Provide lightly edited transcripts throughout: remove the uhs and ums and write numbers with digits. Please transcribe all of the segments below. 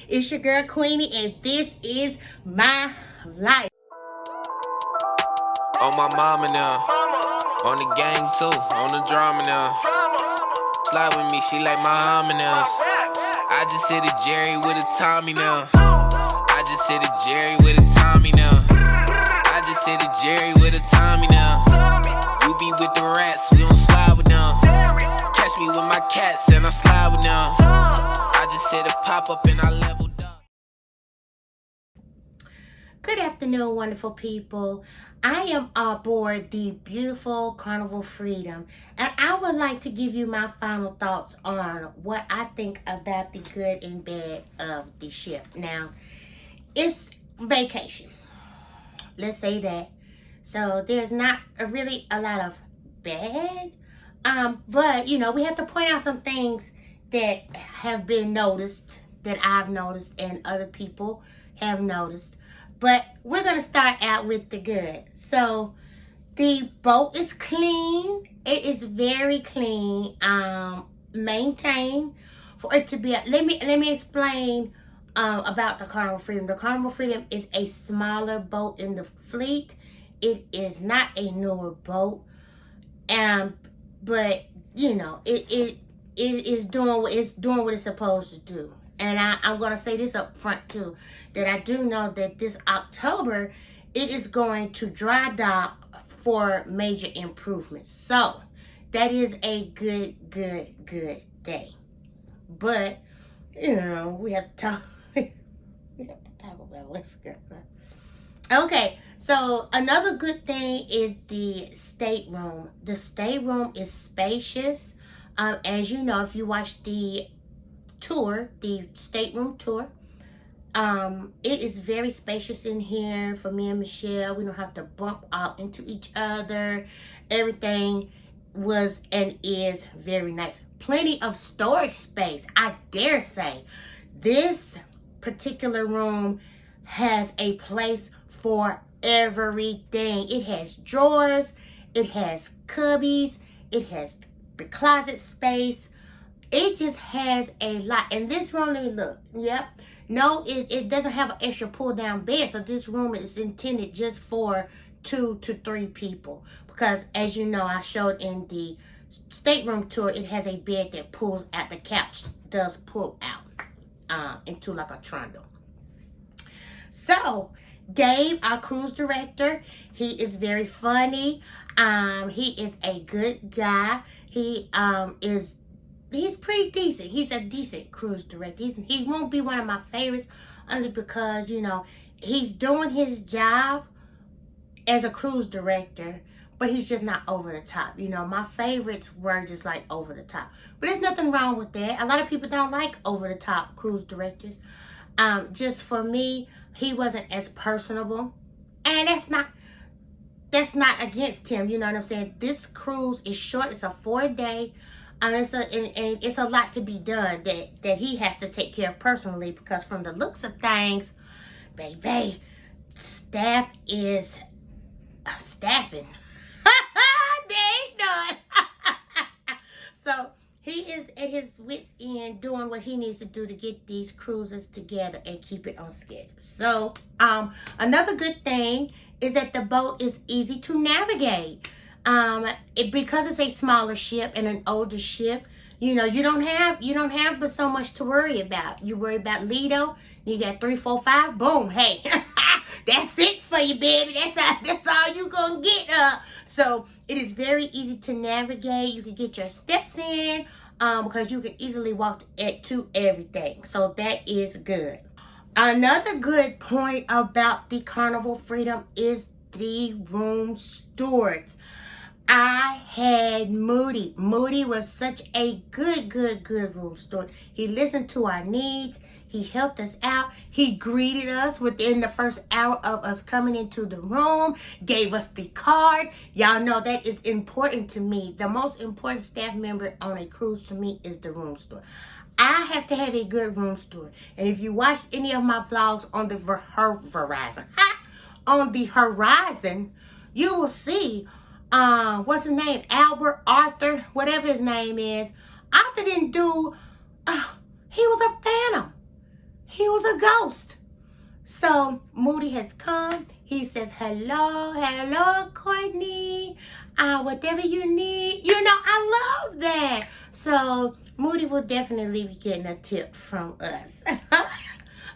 It's your girl Queenie, and this is my life. On my mama now, on the gang too, on the drama now. Slide with me, she like my homie now. I just hit a Jerry with a Tommy now. I just hit a Jerry with a Tommy now. I just hit a Jerry with a Tommy now. You be with the rats, we don't slide with them. Catch me with my cats and I slide with them. I just hit a pop up and I leveled up. Good afternoon, wonderful people. I am aboard the beautiful Carnival Freedom, and I would like to give you my final thoughts on what I think about the good and bad of the ship. Now, it's vacation. Let's say that. So there's not really a lot of bad, but we have to point out some things that have been noticed, that I've noticed and other people have noticed. But we're going to start out with the good. So the boat is clean. It is very clean. Maintained for it to be. Let me explain about the Carnival Freedom. The Carnival Freedom is a smaller boat in the fleet. It is not a newer boat. But it is doing what it's supposed to do. And I'm going to say this up front too, that I do know that this October, it is going to dry dock for major improvements. So that is a good day. But, we have to talk, about what's going on. Okay, so another good thing is the stateroom. The stateroom is spacious. As you know, if you watch the tour, the stateroom tour, it is very spacious in here for me and Michelle. We don't have to bump out into each other. Everything was and is very nice. Plenty of storage space. I dare say this particular room has a place for everything. It has drawers, it has cubbies, it has the closet space. It just has a lot. And this room, let me look. Yep. No, it doesn't have an extra pull down bed. So this room is intended just for 2 to 3 people. Because as you know, I showed in the stateroom tour, it has a bed that pulls out. The couch does pull out into like a trundle. So Dave, our cruise director, he is very funny. He is a good guy. He's pretty decent. He's a decent cruise director. He won't be one of my favorites only because, he's doing his job as a cruise director, but he's just not over the top. My favorites were just like over the top. But there's nothing wrong with that. A lot of people don't like over the top cruise directors. Just for me, he wasn't as personable. And that's not against him. You know what I'm saying? This cruise is short. It's a 4-day. And it's a lot to be done that he has to take care of personally, because from the looks of things, baby, staff is staffing. They ain't done. So he is at his wit's end doing what he needs to do to get these cruises together and keep it on schedule. So another good thing is that the boat is easy to navigate. Because it's a smaller ship and an older ship, you don't have but so much to worry about. You worry about Lido, you got 3, 4, 5, boom, hey, that's it for you, baby. That's all you gonna get. So it is very easy to navigate. You can get your steps in, because you can easily walk to everything. So that is good. Another good point about the Carnival Freedom is the room stewards. I had Moody. Moody was such a good room steward. He listened to our needs. He helped us out. He greeted us within the first hour of us coming into the room, gave us the card. Y'all know that is important to me. The most important staff member on a cruise to me is the room steward. I have to have a good room steward. And if you watch any of my vlogs on the horizon, you will see what's his name? Arthur, whatever his name is. Arthur didn't do, he was a phantom. he was a ghost. So Moody has come. He says, hello, Courtney. Whatever you need. I love that. So Moody will definitely be getting a tip from us.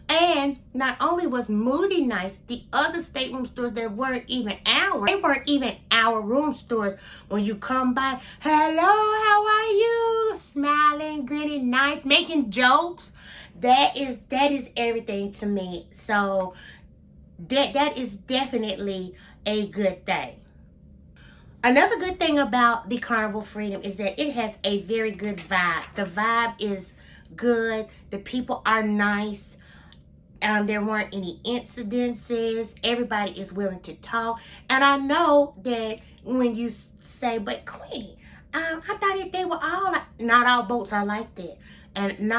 And not only was Moody nice, the other stateroom stores that weren't even our room stores. When you come by, hello, how are you? Smiling, grinning, nice, making jokes. That is everything to me. So that is definitely a good thing. Another good thing about the Carnival Freedom is that it has a very good vibe. The vibe is good. The people are nice. There weren't any incidences. Everybody is willing to talk. And I know that when you say, but Queen, I thought that they were all not all boats are like that. And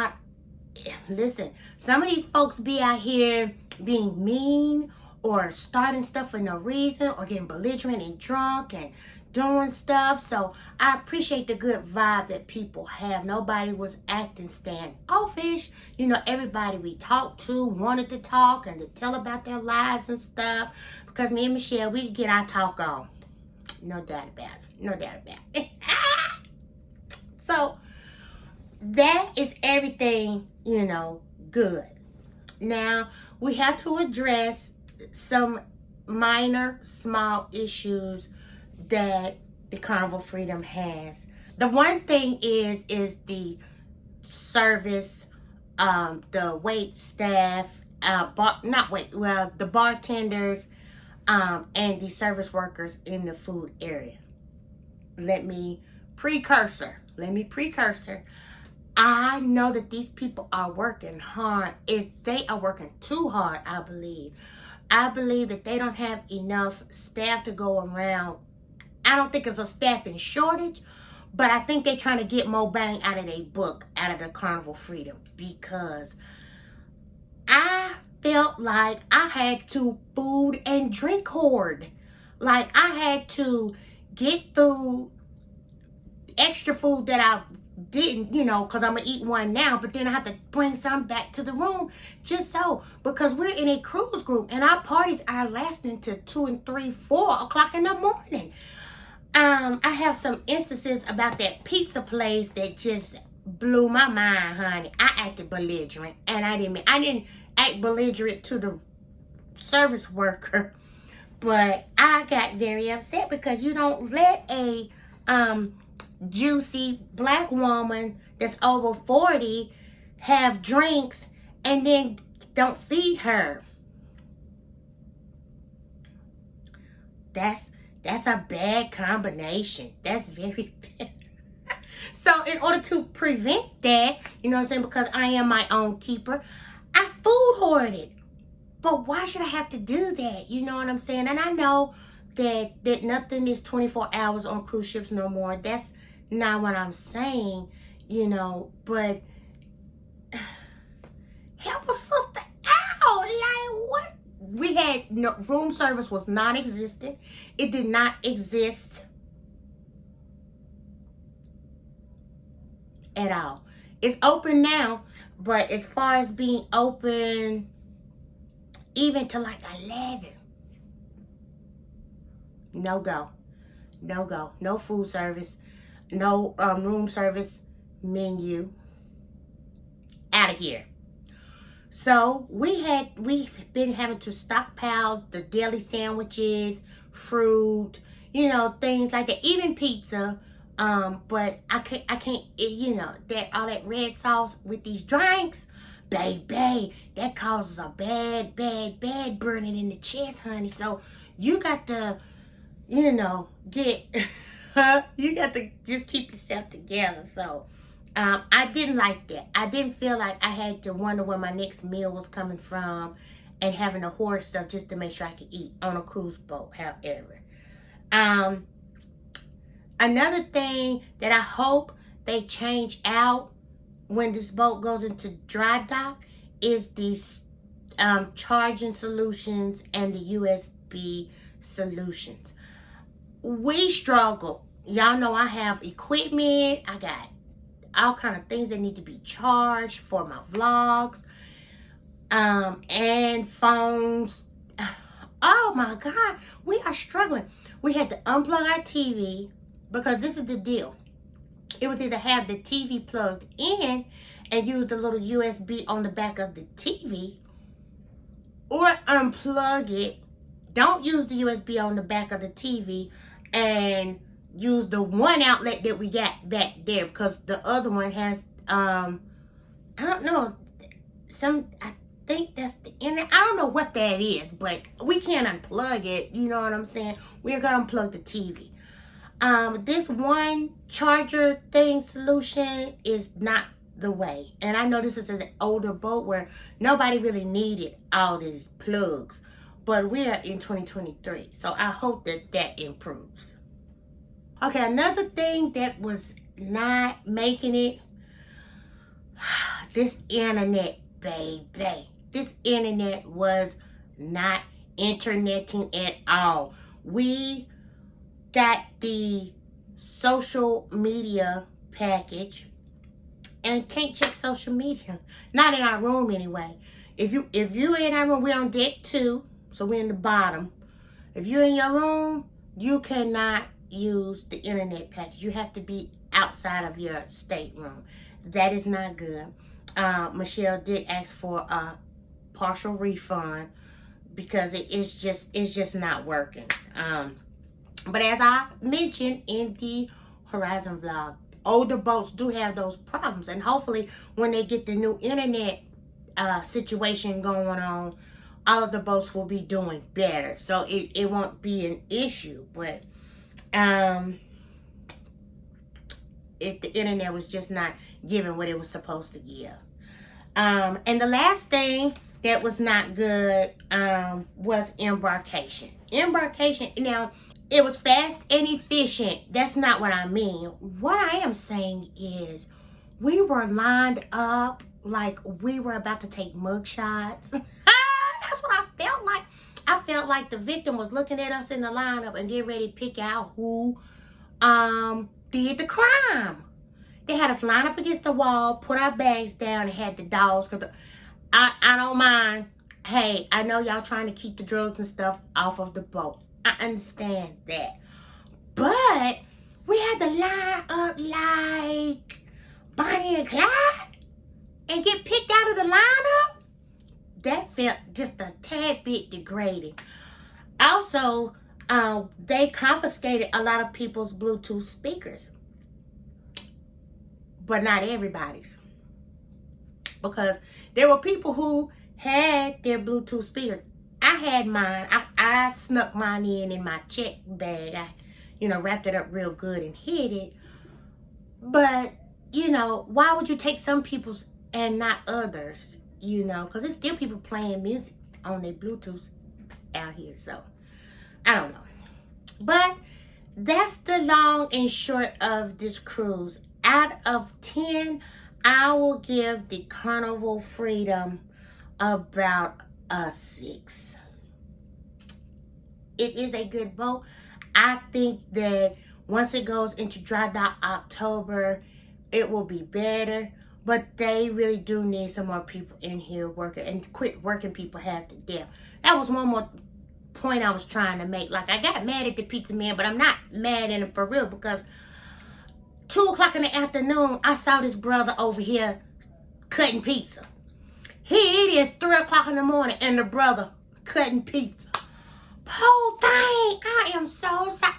listen, some of these folks be out here being mean or starting stuff for no reason or getting belligerent and drunk and doing stuff. So I appreciate the good vibe that people have. Nobody was acting standoffish. Everybody we talked to wanted to talk and to tell about their lives and stuff, because me and Michelle, we could get our talk on. No doubt about it. So that is everything, good. Now, we have to address some minor, small issues that the Carnival Freedom has. The one thing is the service, the wait staff, the bartenders, and the service workers in the food area. Let me precursor. I know that these people are working hard. They are working too hard, I believe. I believe that they don't have enough staff to go around. I don't think it's a staffing shortage, but I think they're trying to get more bang out of their book, out of the Carnival Freedom, because I felt like I had to food and drink hoard. Like I had to get food, extra food that I didn't, because I'm going to eat one now, but then I have to bring some back to the room just so, because we're in a cruise group and our parties are lasting to 2 and 3, 4 o'clock in the morning. I have some instances about that pizza place that just blew my mind, honey. I acted belligerent, and I didn't act belligerent to the service worker, but I got very upset because you don't let a juicy black woman that's over 40 have drinks and then don't feed her. That's a bad combination. That's very bad. So in order to prevent that, because I am my own keeper, I food hoarded. But why should I have to do that? You know what I'm saying? And I know that nothing is 24 hours on cruise ships no more. That's not what I'm saying, but help a sister out. Like, what? We had room service was non-existent. It did not exist at all. It's open now, but as far as being open even to like 11, no go. No food service, no room service menu. Out of here. So we've been having to stockpile the deli sandwiches, fruit, things like that, even pizza. But I can't, that all that red sauce with these drinks, baby, that causes a bad burning in the chest, honey. So you got to, get, you got to just keep yourself together. So I didn't like that. I didn't feel like I had to wonder where my next meal was coming from and having to hoard stuff just to make sure I could eat on a cruise boat, however. Another thing that I hope they change out when this boat goes into dry dock is these charging solutions and the USB solutions. We struggle. Y'all know I have equipment. I got all kind of things that need to be charged for my vlogs. and phones. Oh my God, we are struggling. We had to unplug our TV because this is the deal. It was either have the TV plugged in and use the little USB on the back of the TV, or unplug it. Don't use the USB on the back of the TV and use the one outlet that we got back there, because the other one has I don't know, I think that's the internet. I don't know what that is, but we can't unplug it. You know what I'm saying? We're gonna unplug the TV. This one charger thing solution is not the way. And I know this is an older boat where nobody really needed all these plugs, but we are in 2023, so I hope that that improves. Okay, another thing that was not making it, this internet, baby. This internet was not interneting at all. We got the social media package and can't check social media. Not in our room anyway. If you're in our room, we're on deck 2, so we're in the bottom. If you're in your room, you cannot use the internet package. You have to be outside of your stateroom. That is not good. Michelle did ask for a partial refund because it's just not working. But as I mentioned in the Horizon vlog, older boats do have those problems, and hopefully when they get the new internet situation going on, all of the boats will be doing better, so it won't be an issue. But if the internet was just not giving what it was supposed to give. And the last thing that was not good was embarkation. Embarkation, now, it was fast and efficient. That's not what I mean. What I am saying is we were lined up like we were about to take mugshots. That's what I felt like. I felt like the victim was looking at us in the lineup and getting ready to pick out who did the crime. They had us line up against the wall, put our bags down, and had the dogs. I don't mind. Hey, I know y'all trying to keep the drugs and stuff off of the boat. I understand that. But we had to line up like Bonnie and Clyde and get picked out of the lineup. That felt just a tad bit degrading. Also, they confiscated a lot of people's Bluetooth speakers, but not everybody's, because there were people who had their Bluetooth speakers. I had mine. I snuck mine in my check bag. I, wrapped it up real good and hid it. But, why would you take some people's and not others? Because there's still people playing music on their Bluetooth out here. So, I don't know. But that's the long and short of this cruise. Out of 10, I will give the Carnival Freedom about a 6. It is a good boat. I think that once it goes into dry dock October, it will be better. But they really do need some more people in here working, and quit working people half to death. That was one more point I was trying to make. Like, I got mad at the pizza man, but I'm not mad at him for real, because 2 o'clock in the afternoon, I saw this brother over here cutting pizza. It is 3 o'clock in the morning, and the brother cutting pizza. Poor thing. I am so sorry.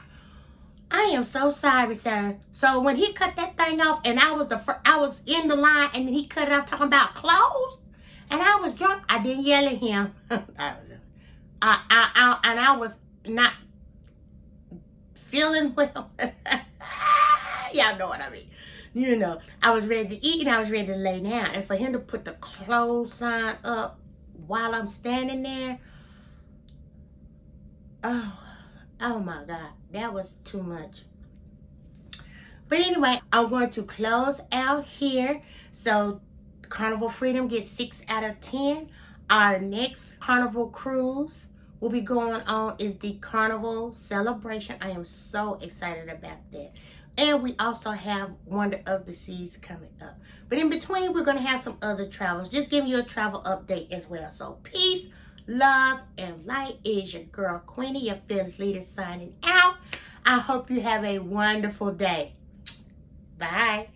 I am so sorry, sir. So when he cut that thing off, and I was in the line, and then he cut it off talking about clothes, and I was drunk. I didn't yell at him. I was not feeling well. Y'all know what I mean. I was ready to eat and I was ready to lay down. And for him to put the clothes sign up while I'm standing there, oh my God, that was too much. But anyway, I'm going to close out here. So Carnival Freedom gets 6 out of 10. Our next Carnival cruise will be going on is the Carnival Celebration. I am so excited about that. And we also have Wonder of the Seas coming up. But in between, we're going to have some other travels. Just giving you a travel update as well. So peace, love, and light is your girl, Queenie, your fearless leader, signing out. I hope you have a wonderful day. Bye.